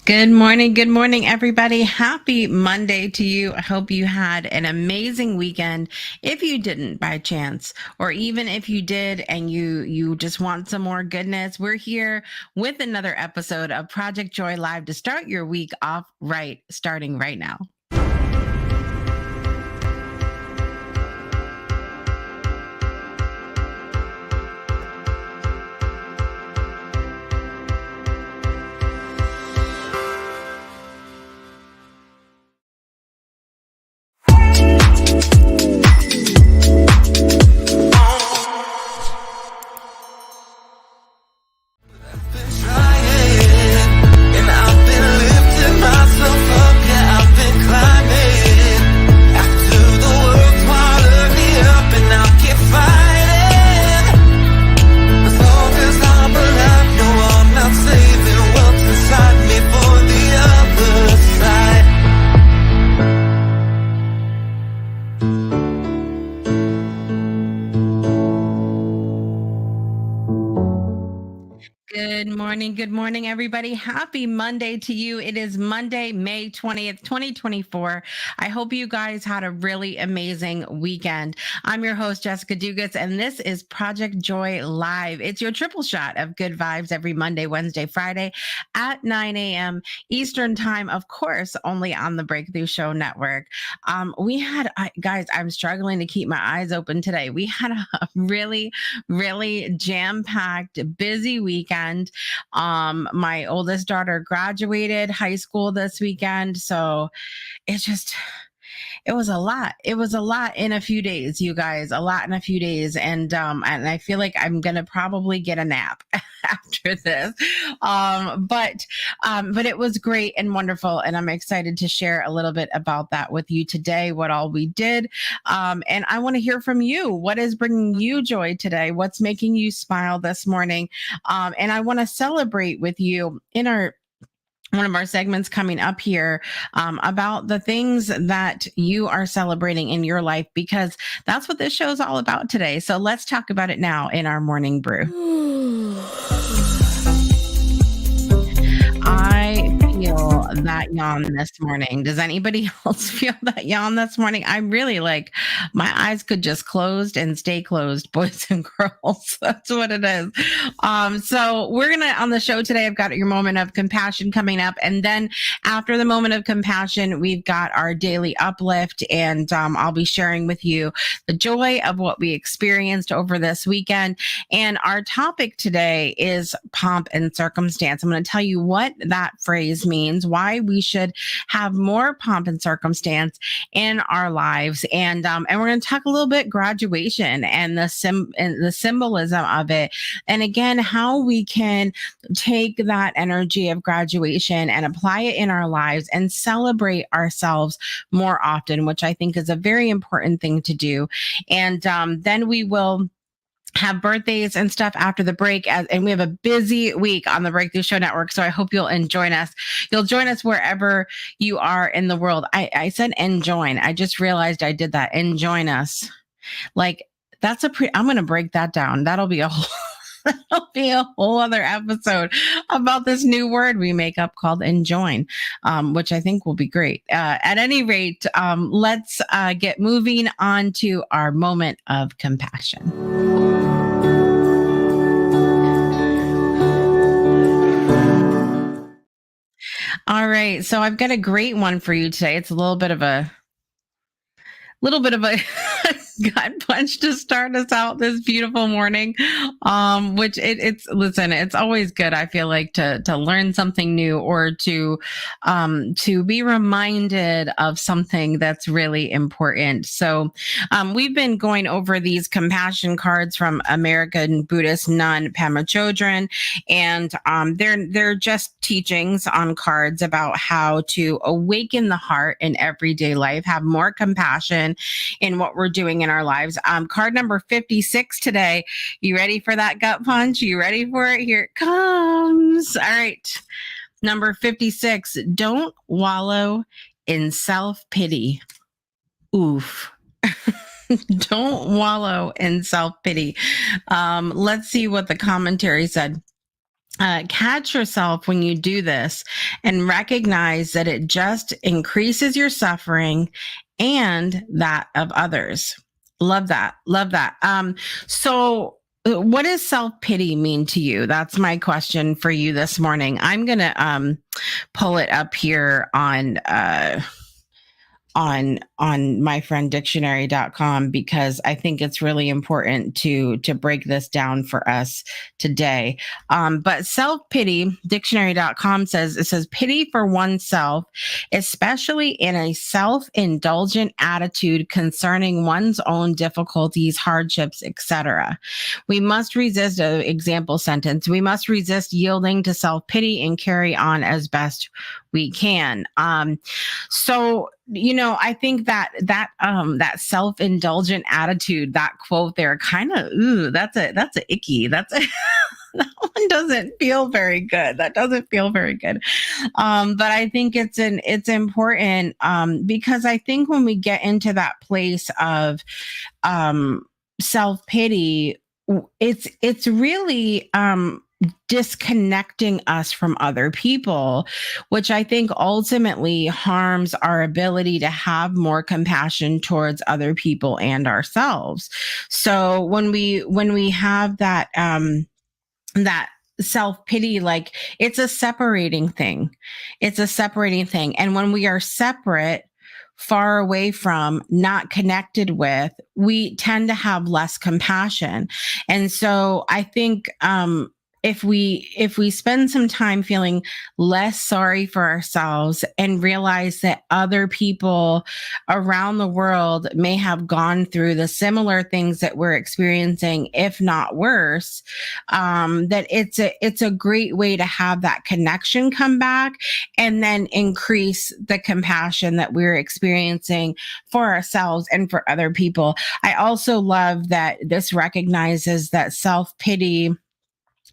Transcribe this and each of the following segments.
Good morning, everybody. Happy Monday to you. I hope you had an amazing weekend. If you didn't by chance, or even if you did and you just want some more goodness, we're here with another episode of Project Joy Live to start your week off right, starting right now. Good morning, everybody. Happy Monday to you. It is Monday, May 20th, 2024. I hope you guys had a really amazing weekend. I'm your host, Jessica Dugas, and this is Project Joy Live. It's your triple shot of good vibes every Monday, Wednesday, Friday at 9 a.m. Eastern Time, of course, only on the Breakthrough Show Network. Guys, I'm struggling to keep my eyes open today. We had a really, really jam-packed, busy weekend. My oldest daughter graduated high school this weekend, so it was a lot. It was a lot in a few days, you guys, a lot in a few days. And I feel like I'm going to probably get a nap after this. But it was great and wonderful. And I'm excited to share a little bit about that with you today, what all we did. And I want to hear from you. What is bringing you joy today? What's making you smile this morning? And I want to celebrate with you in one of our segments coming up here about the things that you are celebrating in your life, because that's what this show is all about today. So let's talk about it now in our morning brew. I feel that yawn this morning. Does anybody else feel that yawn this morning? I'm really like, my eyes could just closed and stay closed, boys and girls. That's what it is. So we're going to, on the show today, I've got your moment of compassion coming up. And then after the moment of compassion, we've got our daily uplift. And I'll be sharing with you the joy of what we experienced over this weekend. And our topic today is pomp and circumstance. I'm going to tell you what that phrase means, why we should have more pomp and circumstance in our lives, and we're going to talk a little bit graduation and the symbolism of it, and again how we can take that energy of graduation and apply it in our lives and celebrate ourselves more often, which I think is a very important thing to do. And then we will have birthdays and stuff after the break, and we have a busy week on the Breakthrough Show Network, so I hope you'll join us. You'll join us wherever you are in the world. I said enjoin. I just realized I did that. Enjoin us. Like, that's I'm going to break that down. That'll be a whole other episode about this new word we make up called enjoin, which I think will be great. At any rate, let's get moving on to our moment of compassion. All right, so I've got a great one for you today. It's a little bit of a gut punch to start us out this beautiful morning. Which it's always good, I feel like, to learn something new, or to be reminded of something that's really important. So we've been going over these compassion cards from American Buddhist nun Pema Chodron, and they're just teachings on cards about how to awaken the heart in everyday life, have more compassion in what we're doing in our lives. Card number 56 today. You ready for that gut punch? You ready for it? Here it comes. All right. Number 56. Don't wallow in self-pity. Oof. Don't wallow in self-pity. Let's see what the commentary said. catch yourself when you do this and recognize that it just increases your suffering and that of others. Love that. Love that. So what does self-pity mean to you? That's my question for you this morning. I'm going to pull it up here on myfrienddictionary.com because I think it's really important to break this down for us today. But self-pity, dictionary.com says pity for oneself, especially in a self-indulgent attitude concerning one's own difficulties, hardships, etc. We must resist, example sentence, we must resist yielding to self-pity and carry on as best we can. So I think that self-indulgent attitude, that quote there, kind of, that's a icky. That one doesn't feel very good. That doesn't feel very good. But I think it's important because I think when we get into that place of self-pity, it's really disconnecting us from other people, which I think ultimately harms our ability to have more compassion towards other people and ourselves. So when we have that self-pity, like, it's a separating thing. It's a separating thing. And when we are separate, far away from, not connected with, we tend to have less compassion. And so I think if we spend some time feeling less sorry for ourselves and realize that other people around the world may have gone through the similar things that we're experiencing, if not worse, that it's a great way to have that connection come back and then increase the compassion that we're experiencing for ourselves and for other people. I also love that this recognizes that self-pity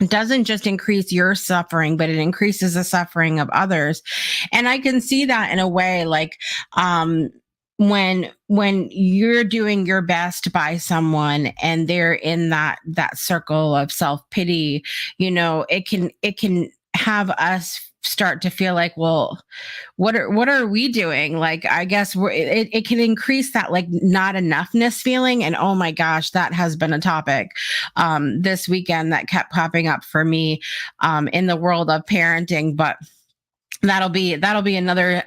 doesn't just increase your suffering, but it increases the suffering of others. And I can see that in a way, like, when you're doing your best by someone and they're in that circle of self-pity, it can have us start to feel like, well, what are we doing? Like, I guess it can increase that, like, not enoughness feeling. And oh my gosh, that has been a topic this weekend that kept popping up for me in the world of parenting. But that'll be another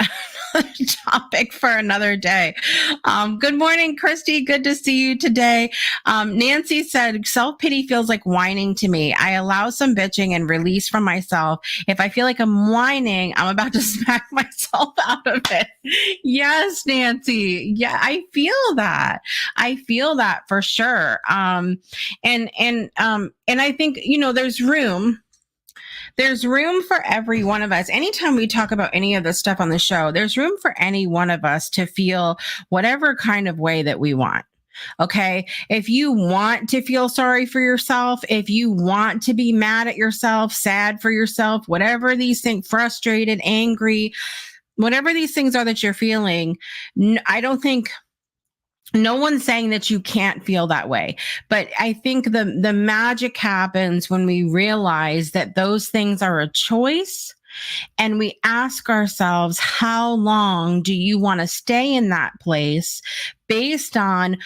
topic for another day. Good morning, Christy. Good to see you today. Nancy said, self-pity feels like whining to me. I allow some bitching and release from myself. If I feel like I'm whining, I'm about to smack myself out of it. Yes, Nancy. Yeah, I feel that. I feel that for sure. And I think, there's room for every one of us. Anytime we talk about any of this stuff on the show, there's room for any one of us to feel whatever kind of way that we want. Okay. If you want to feel sorry for yourself, if you want to be mad at yourself, sad for yourself, whatever these things, frustrated, angry, whatever these things are that you're feeling, I don't think, no one's saying that you can't feel that way, but I think the magic happens when we realize that those things are a choice, and we ask ourselves, how long do you want to stay in that place, based on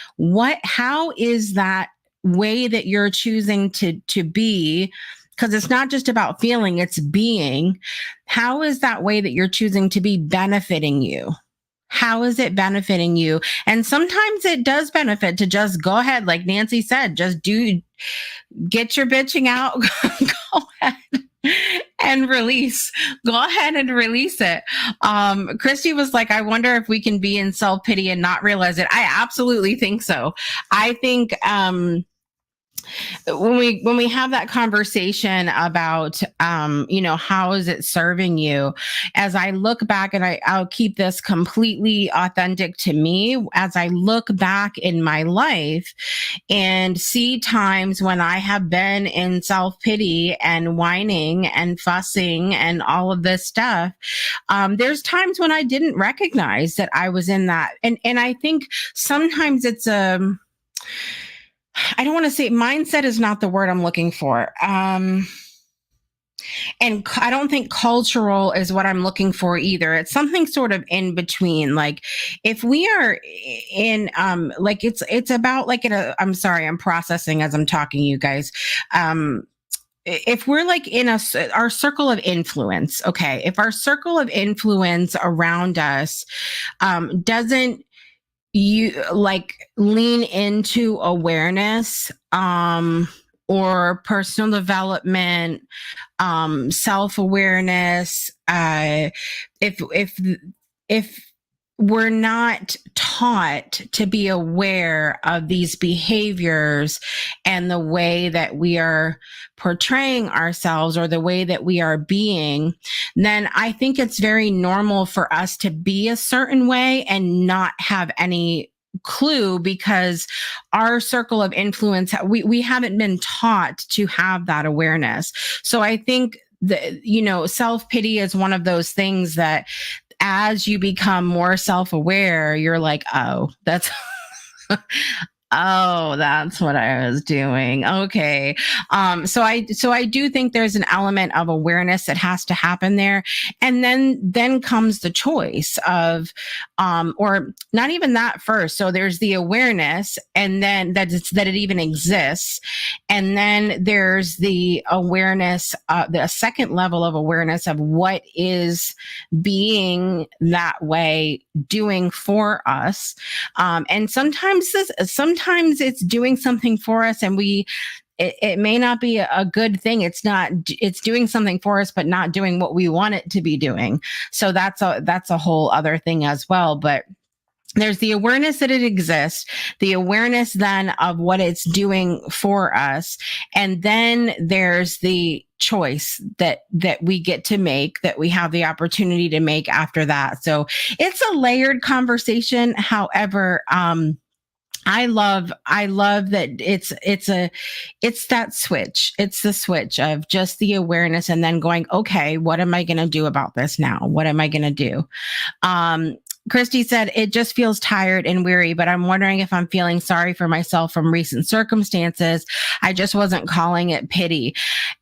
how is that way that you're choosing to be, because it's not just about feeling, it's being. How is that way that you're choosing to be benefiting you? How is it benefiting you? And sometimes it does benefit to just go ahead, like Nancy said, get your bitching out, go ahead and release. Go ahead and release it. Christy was like, I wonder if we can be in self-pity and not realize it. I absolutely think so. I think when we have that conversation about how is it serving you, as I look back, and I'll keep this completely authentic to me, as I look back in my life and see times when I have been in self-pity and whining and fussing and all of this stuff, there's times when I didn't recognize that I was in that. And I think sometimes it's I don't want to say mindset is not the word I'm looking for. And I don't think cultural is what I'm looking for either. It's something sort of in between. Like if we are in like it's about like in a I'm sorry, I'm processing as I'm talking, you guys. If we're like in our circle of influence, okay, if our circle of influence around us doesn't you like lean into awareness or personal development, self-awareness, if we're not taught to be aware of these behaviors and the way that we are portraying ourselves or the way that we are being, then I think it's very normal for us to be a certain way and not have any clue because our circle of influence, we haven't been taught to have that awareness. So I think self-pity is one of those things that as you become more self-aware, you're like, oh, that's oh, that's what I was doing. Okay. So I do think there's an element of awareness that has to happen there. And then comes the choice of or not even that first. So there's the awareness and then that it even exists. And then there's the awareness, the second level of awareness of what is being that way doing for us. And sometimes it's doing something for us and it may not be a good thing. It's doing something for us but not doing what we want it to be doing. So that's a whole other thing as well. But there's the awareness that it exists, the awareness then of what it's doing for us, and then there's the choice that we get to make, that we have the opportunity to make after that. So it's a layered conversation. However, I love that it's that switch. It's the switch of just the awareness and then going, okay, what am I going to do about this now? What am I going to do? Christy said, it just feels tired and weary, but I'm wondering if I'm feeling sorry for myself from recent circumstances. I just wasn't calling it pity.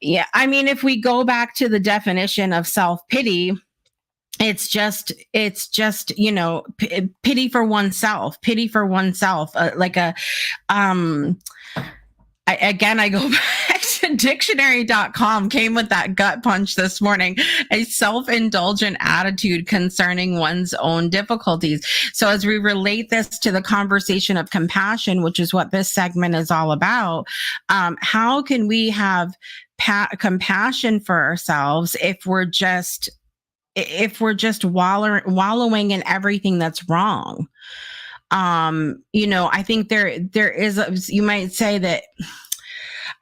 Yeah. I mean, if we go back to the definition of self-pity, it's just pity for oneself, like a I go back to dictionary.com, came with that gut punch this morning, a self-indulgent attitude concerning one's own difficulties. So as we relate this to the conversation of compassion, which is what this segment is all about, how can we have compassion for ourselves if we're just wallowing in everything that's wrong? I think there is you might say that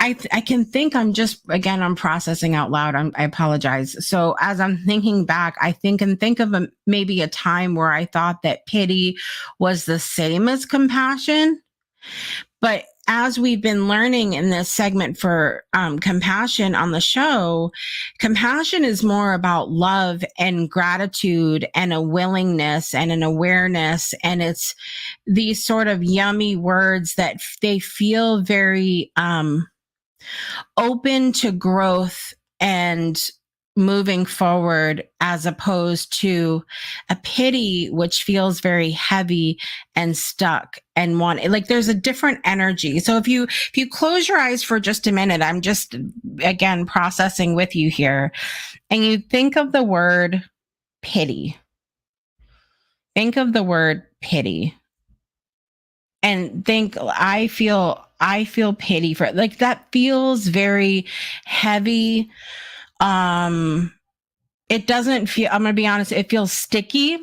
I can think I'm processing out loud. I apologize. So as I'm thinking back, I think of maybe a time where I thought that pity was the same as compassion. But as we've been learning in this segment for compassion on the show, compassion is more about love and gratitude and a willingness and an awareness. And it's these sort of yummy words that they feel very open to growth and moving forward, as opposed to a pity, which feels very heavy and stuck and like there's a different energy. So if you close your eyes for just a minute, I'm just again processing with you here, and you think of the word pity. Think of the word pity and think, I feel pity for it. Like that feels very heavy. It doesn't feel, I'm going to be honest, it feels sticky.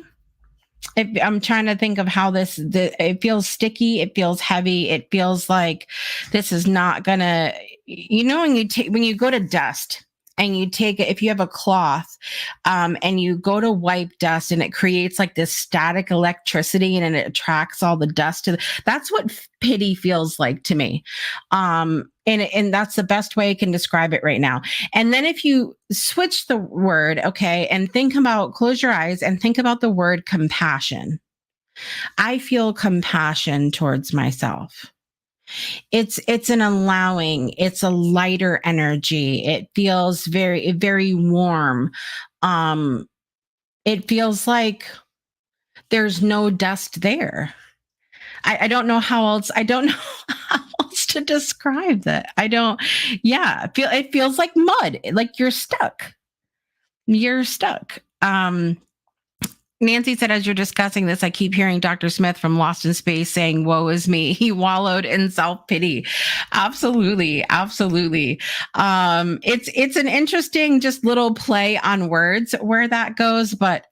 I'm trying to think of how it feels sticky. It feels heavy. It feels like this is not gonna, when you go to dust and you take it, if you have a cloth, and you go to wipe dust and it creates like this static electricity and it attracts all the dust that's what pity feels like to me. And that's the best way I can describe it right now. And then if you switch the word, okay, and close your eyes and think about the word compassion. I feel compassion towards myself. It's an allowing, it's a lighter energy. It feels very warm. Um, it feels like there's no dust there. I don't know how else. I don't know how else to describe that. I don't. Yeah, it feels like mud. Like you're stuck. You're stuck. Nancy said, as you're discussing this, I keep hearing Dr. Smith from Lost in Space saying, "Woe is me." He wallowed in self pity. Absolutely, absolutely. It's an interesting just little play on words where that goes, but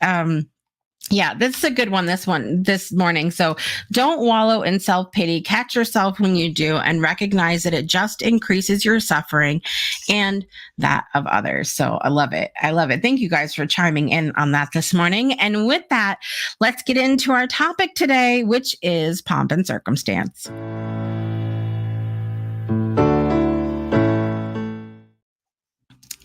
yeah, this is a good one. This morning. So don't wallow in self pity. Catch yourself when you do, and recognize that it just increases your suffering and that of others. So I love it. I love it. Thank you guys for chiming in on that this morning. And with that, let's get into our topic today, which is pomp and circumstance.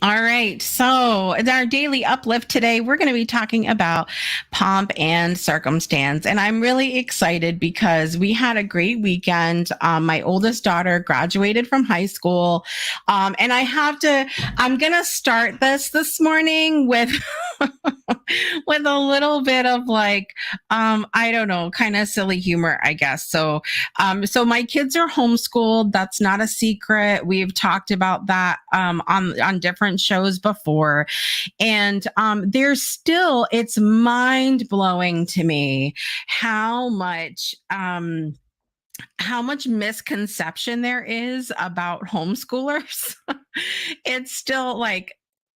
All right. So, in our daily uplift today, we're going to be talking about pomp and circumstance. And I'm really excited because we had a great weekend. My oldest daughter graduated from high school. And I'm going to start this morning with, with a little bit of like, I don't know, kind of silly humor, I guess. So my kids are homeschooled. That's not a secret. We've talked about that on different shows before, and it's mind blowing to me how much misconception there is about homeschoolers. It's still like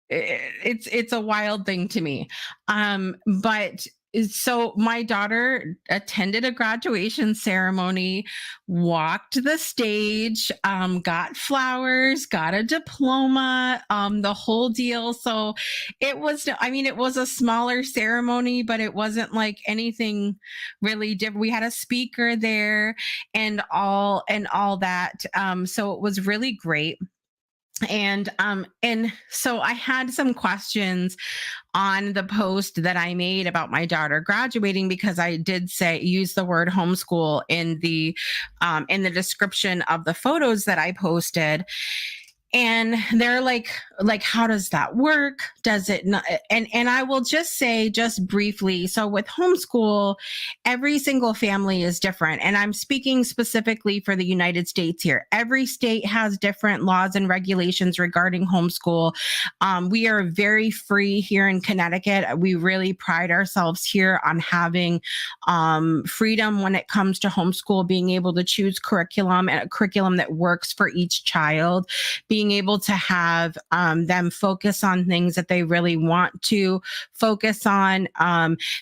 it's a wild thing to me. But so my daughter attended a graduation ceremony, walked the stage, got flowers, got a diploma, the whole deal. So it was a smaller ceremony, but it wasn't like anything really different. We had a speaker there and all that. So it was really great. And so I had some questions on the post that I made about my daughter graduating, because I did use the word homeschool in the description of the photos that I posted. And they're like, how does that work? Does it not? And I will just say, just briefly, so with homeschool, every single family is different, and I'm speaking specifically for the United States here. Every state has different laws and regulations regarding homeschool. We are very free here in Connecticut. We really pride ourselves here on having freedom when it comes to homeschool, being able to choose curriculum, and a curriculum that works for each child, being able to have them focus on things that they really want to focus on.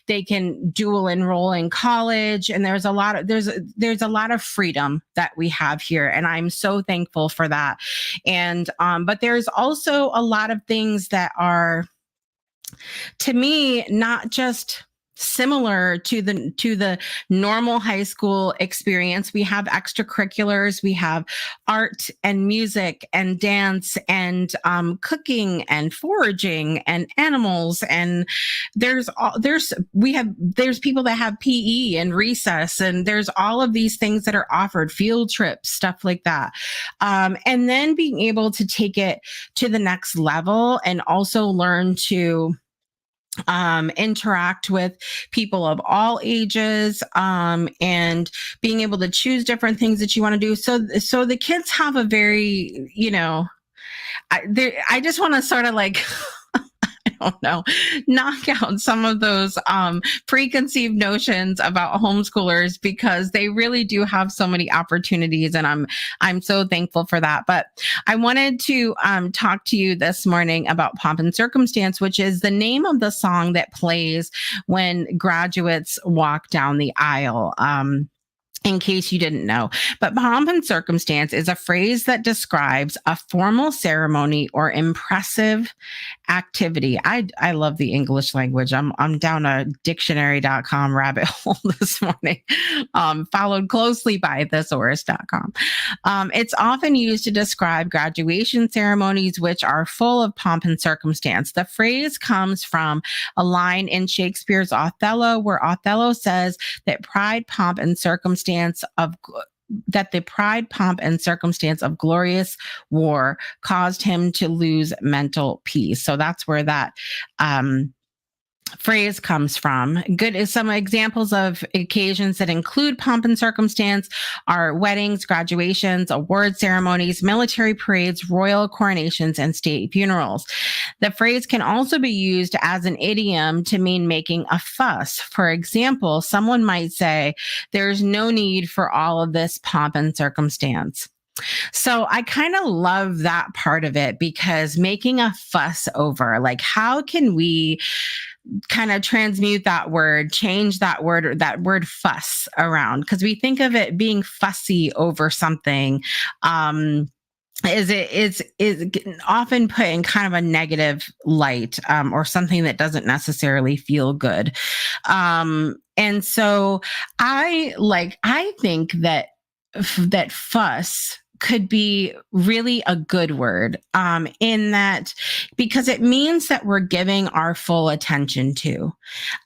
They can dual enroll in college, and there's a lot of freedom that we have here, and I'm so thankful for that. And but there's also a lot of things that are, to me, not just similar to the normal high school experience. We have extracurriculars, we have art and music and dance and cooking and foraging and animals, and there's people that have PE and recess, and there's all of these things that are offered, field trips, stuff like that. And then being able to take it to the next level and also learn to interact with people of all ages, and being able to choose different things that you want to do. So the kids have a very, I just want to sort of like, I don't know, knock out some of those preconceived notions about homeschoolers, because they really do have so many opportunities, and I'm so thankful for that. But I wanted to talk to you this morning about Pomp and Circumstance, which is the name of the song that plays when graduates walk down the aisle. In case you didn't know. But pomp and circumstance is a phrase that describes a formal ceremony or impressive activity. I love the English language. I'm down a dictionary.com rabbit hole this morning, followed closely by thesaurus.com. It's often used to describe graduation ceremonies, which are full of pomp and circumstance. The phrase comes from a line in Shakespeare's Othello, where Othello says that pride, pomp, and circumstance the pride, pomp, and circumstance of glorious war caused him to lose mental peace. So that's where that phrase comes from. Good is some examples of occasions that include pomp and circumstance are weddings, graduations, award ceremonies, military parades, royal coronations, and state funerals. The phrase can also be used as an idiom to mean making a fuss. For example, someone might say, "There's no need for all of this pomp and circumstance." So I kind of love that part of it, because making a fuss over, like, how can we kind of transmute that word, change that word, or that word fuss around? Because we think of it being fussy over something. Is often put in kind of a negative light, or something that doesn't necessarily feel good. And so I think that that fuss could be really a good word, in that, because it means that we're giving our full attention to.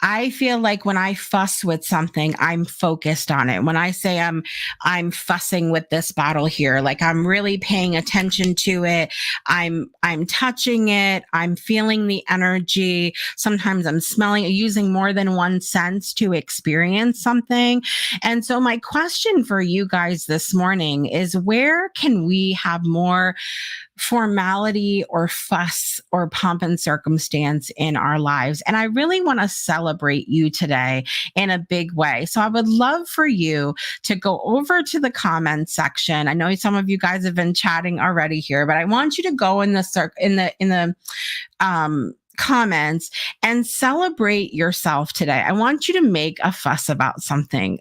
I feel like when I fuss with something, I'm focused on it. When I say I'm fussing with this bottle here, like, I'm really paying attention to it. I'm touching it. I'm feeling the energy. Sometimes I'm smelling it, using more than one sense to experience something. And so my question for you guys this morning is, where can we have more formality or fuss or pomp and circumstance in our lives? And I really want to celebrate you today in a big way. So I would love for you to go over to the comments section. I know some of you guys have been chatting already here, but I want you to go in the comments and celebrate yourself today. I want you to make a fuss about something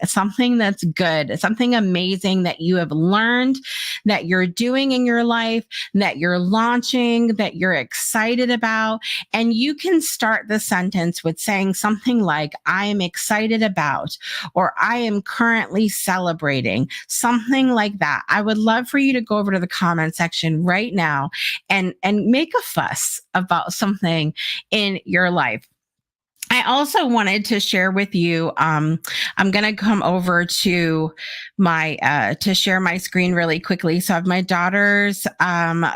that's good, something amazing that you have learned, that you're doing in your life, that you're launching, that you're excited about. And you can start the sentence with saying something like, "I am excited about," or "I am currently celebrating," something like that. I would love for you to go over to the comment section right now and make a fuss about something in your life. I also wanted to share with you, I'm going to come over to to share my screen really quickly. So I have my daughter's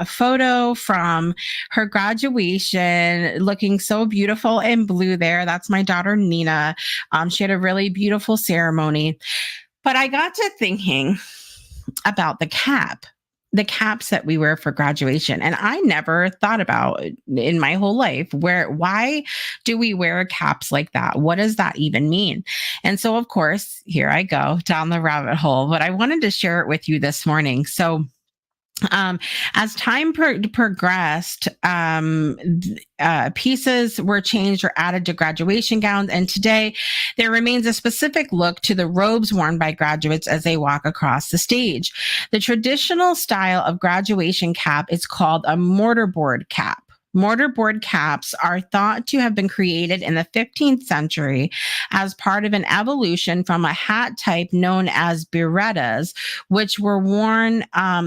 photo from her graduation, looking so beautiful in blue there. That's my daughter, Nina. She had a really beautiful ceremony. But I got to thinking about the caps that we wear for graduation. And I never thought about in my whole life, why do we wear caps like that? What does that even mean? And so, of course, here I go down the rabbit hole, but I wanted to share it with you this morning. So, as time progressed, pieces were changed or added to graduation gowns, and today there remains a specific look to the robes worn by graduates as they walk across the stage. The traditional style of graduation cap is called a mortarboard cap. Mortarboard caps are thought to have been created in the 15th century as part of an evolution from a hat type known as birrettas, which were worn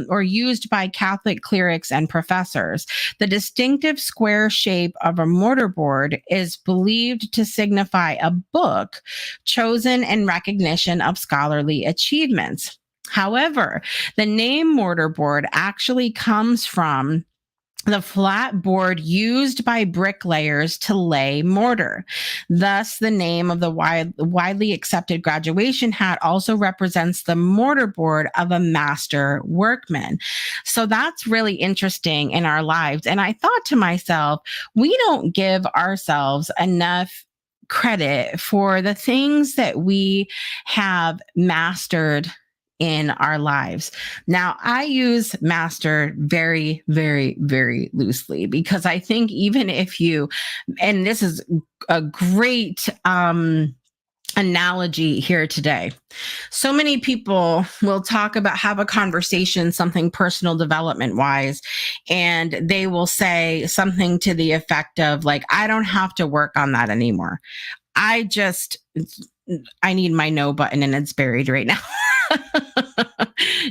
or used by Catholic clerics and professors. The distinctive square shape of a mortarboard is believed to signify a book chosen in recognition of scholarly achievements. However, the name mortarboard actually comes from the flat board used by bricklayers to lay mortar. Thus, the name of the widely accepted graduation hat also represents the mortarboard of a master workman. So that's really interesting in our lives. And I thought to myself, we don't give ourselves enough credit for the things that we have mastered in our lives. Now, I use master very, very, very loosely, because I think even if you, and this is a great analogy here today. So many people will have a conversation, something personal development wise, and they will say something to the effect of, like, "I don't have to work on that anymore. I need my no button and it's buried right now."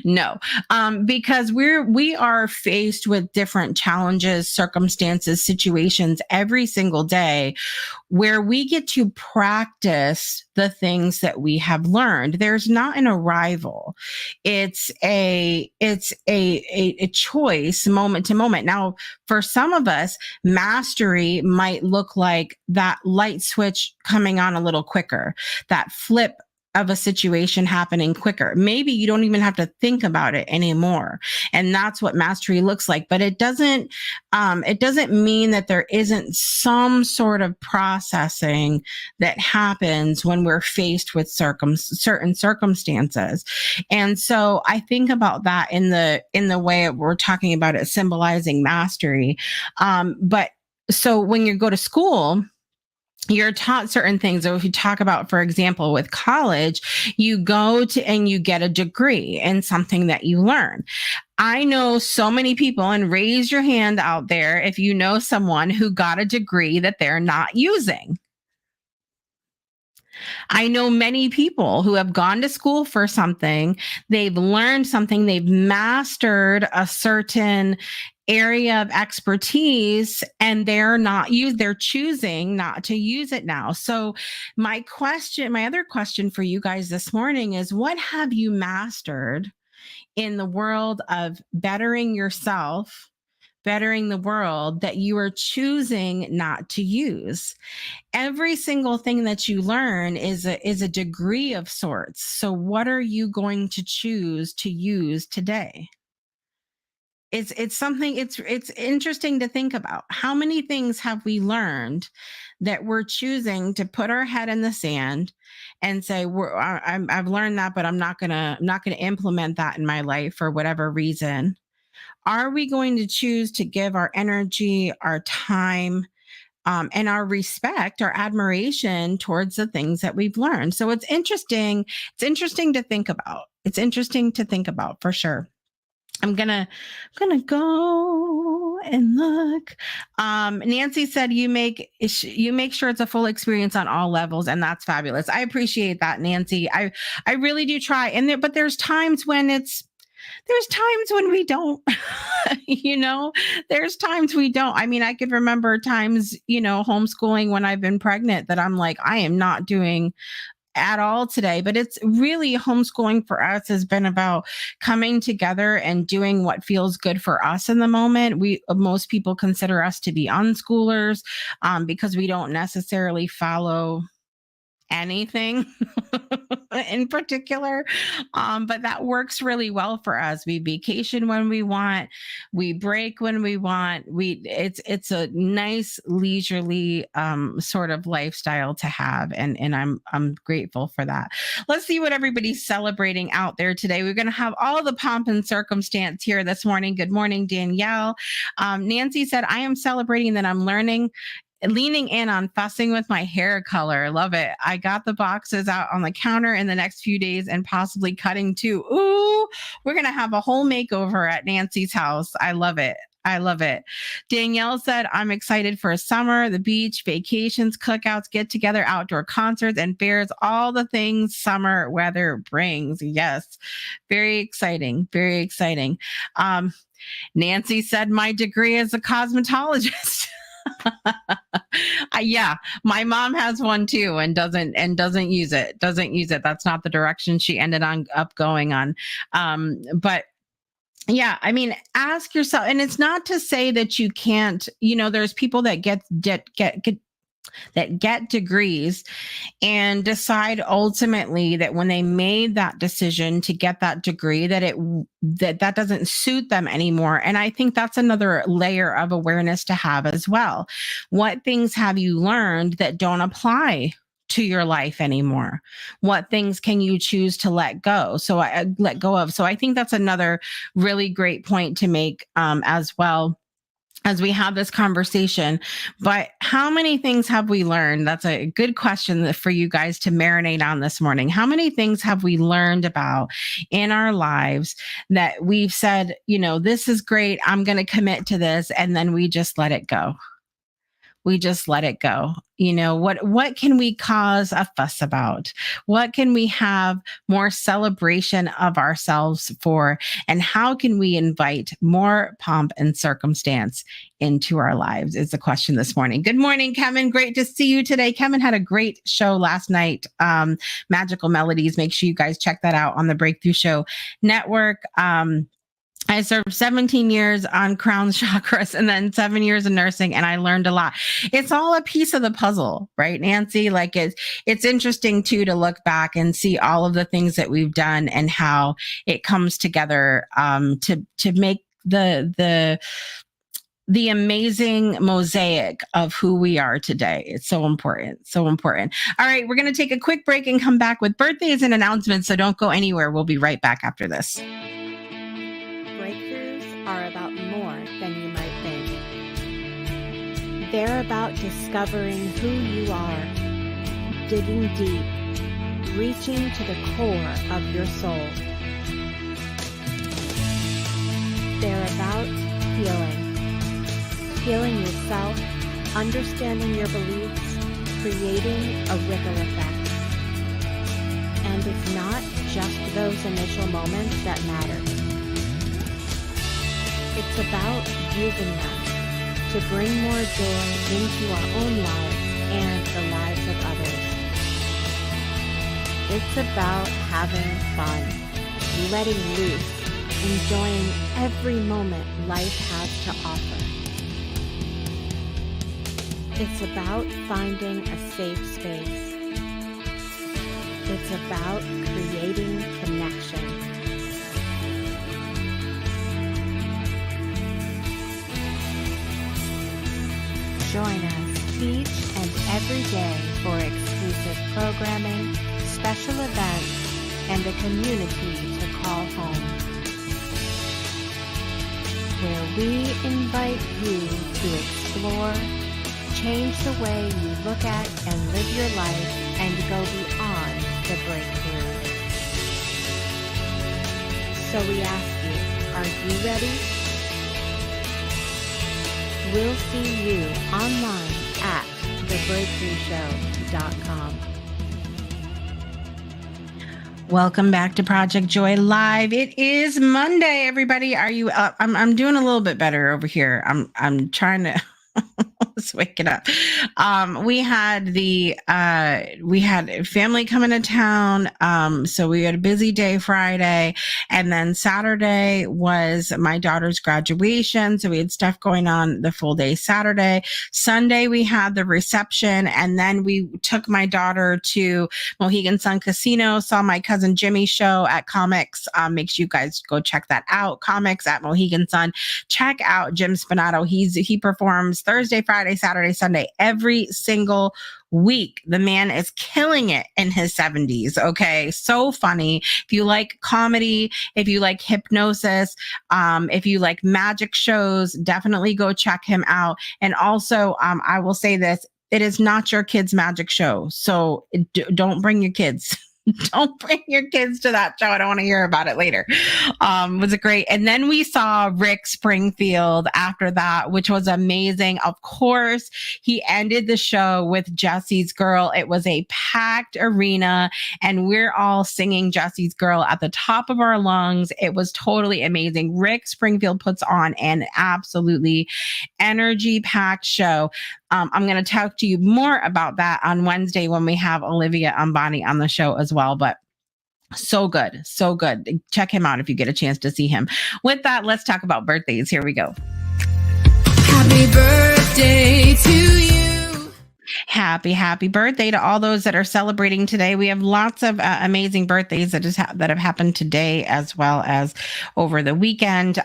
No, because we are faced with different challenges, circumstances, situations every single day where we get to practice the things that we have learned. There's not an arrival. It's a choice moment to moment. Now, for some of us, mastery might look like that light switch coming on a little quicker, that flip of a situation happening quicker. Maybe you don't even have to think about it anymore. And that's what mastery looks like. But it doesn't mean that there isn't some sort of processing that happens when we're faced with certain circumstances. And so I think about that in the way we're talking about it symbolizing mastery. But so when you go to school, you're taught certain things. So if you talk about, for example, with college, you go to and you get a degree in something that you learn. I know so many people, and raise your hand out there if you know someone who got a degree that they're not using. I know many people who have gone to school for something, they've learned something, they've mastered a certain area of expertise, and they're choosing not to use it now. So my other question for you guys this morning is, what have you mastered in the world of bettering yourself, bettering the world, that you are choosing not to use? Every single thing that you learn is a degree of sorts. So what are you going to choose to use today? It's something, it's interesting to think about. How many things have we learned that we're choosing to put our head in the sand and say, I've learned that, but I'm not gonna implement that in my life for whatever reason? Are we going to choose to give our energy, our time, and our respect, our admiration towards the things that we've learned? So it's interesting. It's interesting to think about. It's interesting to think about for sure. I'm gonna go and look. Nancy said you make sure it's a full experience on all levels, and that's fabulous. I appreciate that, Nancy. I really do try. But there's times when we don't. you know, there's times we don't. I mean, I could remember times, homeschooling when I've been pregnant, that I'm like, I am not doing at all today. But it's really, homeschooling for us has been about coming together and doing what feels good for us in the moment. Most people consider us to be unschoolers, because we don't necessarily follow anything in particular. But that works really well for us. We vacation when we want, we break when we want. It's a nice leisurely sort of lifestyle to have, and I'm grateful for that. Let's see what everybody's celebrating out there today. We're going to have all the pomp and circumstance here this morning. Good morning, Danielle. Nancy said, I am celebrating that I'm leaning in on fussing with my hair color. Love it. I got the boxes out on the counter in the next few days, and possibly cutting too. Ooh, we're going to have a whole makeover at Nancy's house. I love it. I love it. Danielle said, I'm excited for summer, the beach, vacations, cookouts, get together, outdoor concerts, and fairs, all the things summer weather brings. Yes. Very exciting. Very exciting. Nancy said, my degree is a cosmetologist. Yeah, my mom has one too, and doesn't use it. Doesn't use it. That's not the direction she ended up going on. But yeah, I mean, ask yourself, and it's not to say that you can't. There's people that get degrees and decide ultimately that when they made that decision to get that degree, that doesn't suit them anymore. And I think that's another layer of awareness to have as well. What things have you learned that don't apply to your life anymore? What things can you choose to let go? So I let go of. So I think that's another really great point to make, as well, as we have this conversation. But how many things have we learned? That's a good question for you guys to marinate on this morning. How many things have we learned about in our lives that we've said, this is great, I'm going to commit to this, and then we just let it go? we just let it go. What can we cause a fuss about? What can we have more celebration of ourselves for? And how can we invite more pomp and circumstance into our lives is the question this morning. Good morning, Kevin. Great to see you today. Kevin had a great show last night, Magical Melodies. Make sure you guys check that out on the Breakthrough Show Network. I served 17 years on crown chakras and then 7 years in nursing, and I learned a lot. It's all a piece of the puzzle, right, Nancy? Like it's interesting too to look back and see all of the things that we've done and how it comes together to make the amazing mosaic of who we are today. It's so important. So important. All right, we're going to take a quick break and come back with birthdays and announcements. So don't go anywhere. We'll be right back after this. Breakthroughs are about more than you might think. They're about discovering who you are, digging deep, reaching to the core of your soul. They're about healing yourself, understanding your beliefs, creating a ripple effect. And it's not just those initial moments that matter. It's about using them to bring more joy into our own lives and the lives of others. It's about having fun, letting loose, enjoying every moment life has to offer. It's about finding a safe space. It's about creating connection. Join us each and every day for exclusive programming, special events, and a community to call home, where we invite you to explore, change the way you look at and live your life, and go beyond the breakthrough. So we ask you, are you ready? We'll see you online at thebreakthroughshow.com. Welcome back to Project Joy Live. It is Monday, everybody. Are you up? I'm doing a little bit better over here. I'm trying to let's wake it up. We had family coming to town. So we had a busy day Friday, and then Saturday was my daughter's graduation. So we had stuff going on the full day Saturday. Sunday we had the reception, and then we took my daughter to Mohegan Sun Casino, saw my cousin Jimmy's show at Comics. Make sure you guys go check that out. Comics at Mohegan Sun. Check out Jim Spinato. He performs Thursday, Friday, Saturday, Sunday, every single week. The man is killing it in his 70s. Okay. So funny. If you like comedy, if you like hypnosis, if you like magic shows, definitely go check him out. And also, I will say this, it is not your kid's magic show. So don't bring your kids. Don't bring your kids to that show. I don't want to hear about it later. Was it great? And then we saw Rick Springfield after that, which was amazing. Of course, he ended the show with Jesse's Girl. It was a packed arena, and we're all singing Jesse's Girl at the top of our lungs. It was totally amazing. Rick Springfield puts on an absolutely energy-packed show. I'm going to talk to you more about that on Wednesday when we have Olivia Ambani on the show as well. But so good. So good. Check him out if you get a chance to see him. With that, let's talk about birthdays. Here we go. Happy birthday to you. Happy birthday to all those that are celebrating today. We have lots of amazing birthdays that have happened today as well as over the weekend.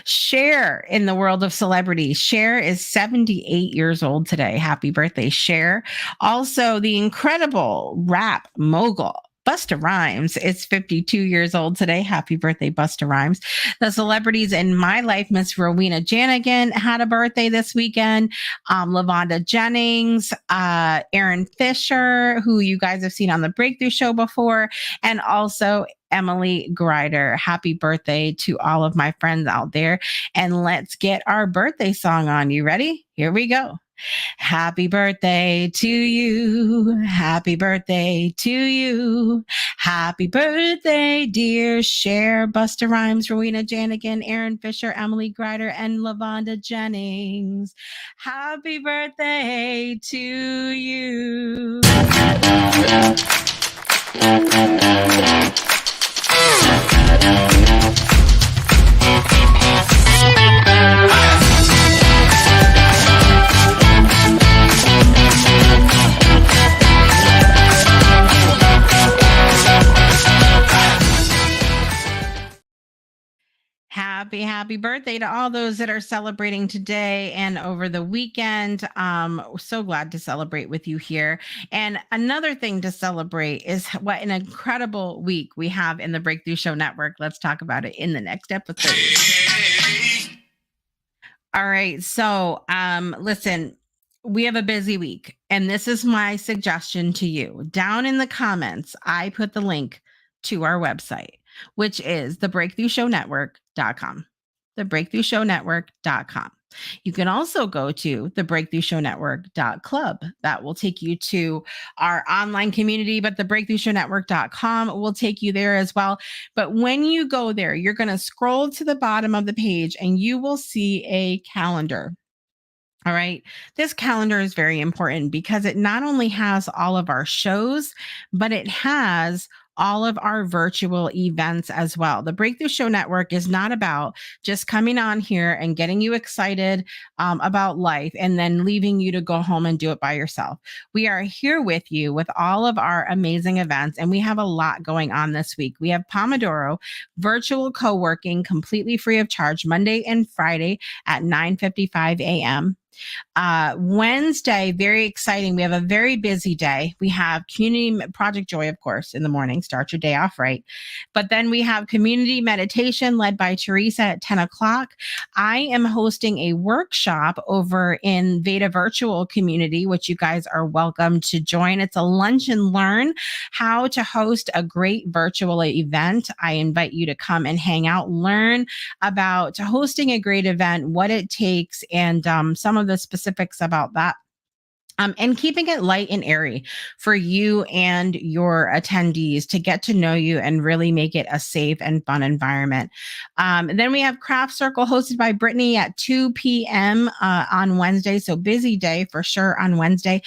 Cher in the world of celebrities. Cher is 78 years old today. Happy birthday, Cher. Also, the incredible rap mogul Busta Rhymes is 52 years old today. Happy birthday, Busta Rhymes. The celebrities in my life, Miss Rowena Janigan had a birthday this weekend. LaVonda Jennings, Aaron Fisher, who you guys have seen on the Breakthrough Show before, and also Emily Grider. Happy birthday to all of my friends out there. And let's get our birthday song on. You ready? Here we go. Happy birthday to you. Happy birthday to you. Happy birthday, dear Cher, Busta Rhymes, Rowena Janigan, Aaron Fisher, Emily Grider, and Lavonda Jennings. Happy birthday to you. Happy birthday to all those that are celebrating today and over the weekend. So glad to celebrate with you here. And another thing to celebrate is what an incredible week we have in the Breakthrough Show Network. Let's talk about it in the next episode. All right. So listen, we have a busy week, and this is my suggestion to you. Down in the comments, I put the link to our website, which is thebreakthroughshownetwork.com. Thebreakthroughshownetwork.com. You can also go to thebreakthroughshownetwork.club. That will take you to our online community, but thebreakthroughshownetwork.com will take you there as well. But when you go there, you're going to scroll to the bottom of the page and you will see a calendar. All right. This calendar is very important because it not only has all of our shows, but it has all of our virtual events as well. The Breakthrough Show Network is not about just coming on here and getting you excited about life and then leaving you to go home and do it by yourself. We are here with you with all of our amazing events, and we have a lot going on this week. We have Pomodoro virtual co-working completely free of charge Monday and Friday at 9:55 a.m. Wednesday, very exciting. We have a very busy day. We have Community Project Joy, of course, in the morning. Start your day off right. But then we have community meditation led by Teresa at 10 o'clock. I am hosting a workshop over in Veda Virtual Community, which you guys are welcome to join. It's a lunch and learn how to host a great virtual event. I invite you to come and hang out, learn about hosting a great event, what it takes, and some of the specifics about that. And keeping it light and airy for you and your attendees to get to know you and really make it a safe and fun environment. Then we have Craft Circle hosted by Brittany at 2 p.m. On Wednesday. So busy day for sure on Wednesday.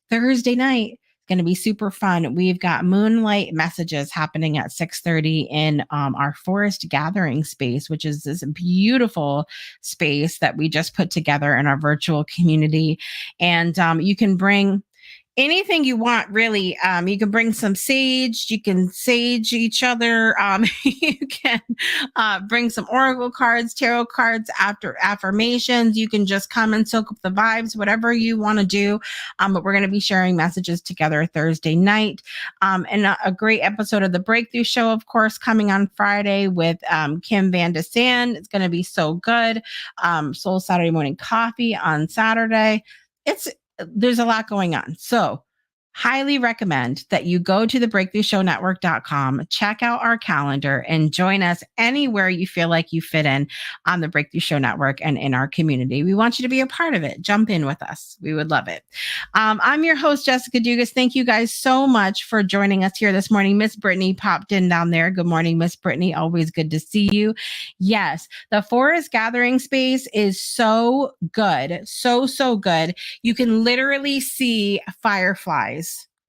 Thursday night, going to be super fun. We've got Moonlight Messages happening at 6:30 in our forest gathering space, which is this beautiful space that we just put together in our virtual community. And you can bring anything you want, really. You can bring some sage. You can sage each other. You can bring some oracle cards, tarot cards, after affirmations. You can just come and soak up the vibes, whatever you want to do. But we're going to be sharing messages together Thursday night. And a great episode of The Breakthrough Show, of course, coming on Friday with Kim Van de Sand. It's going to be so good. Soul Saturday Morning Coffee on Saturday. There's a lot going on. So highly recommend that you go to thebreakthroughshownetwork.com, check out our calendar, and join us anywhere you feel like you fit in on the Breakthrough Show Network and in our community. We want you to be a part of it. Jump in with us. We would love it. I'm your host, Jessica Dugas. Thank you guys so much for joining us here this morning. Miss Brittany popped in down there. Good morning, Miss Brittany. Always good to see you. Yes, the forest gathering space is so good. So good. You can literally see fireflies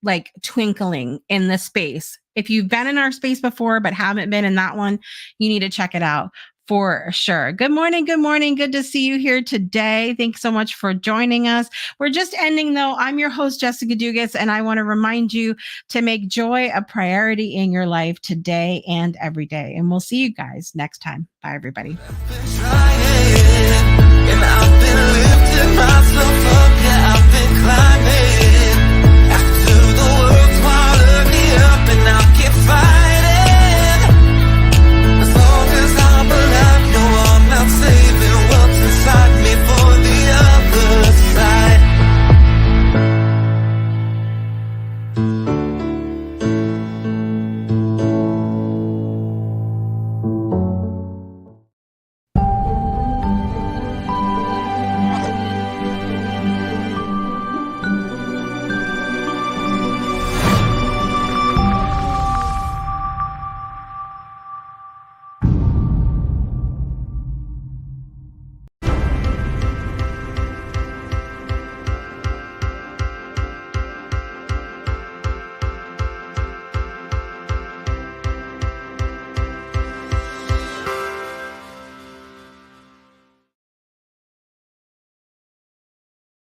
like twinkling in the space. If you've been in our space before but haven't been in that one, you need to check it out for sure. Good morning. Good to see you here today. Thanks so much for joining us. We're just ending though. I'm your host, Jessica Dugas, and I want to remind you to make joy a priority in your life today and every day. And we'll see you guys next time. Bye, everybody. I've been lifting myself up, yeah, I've been climbing.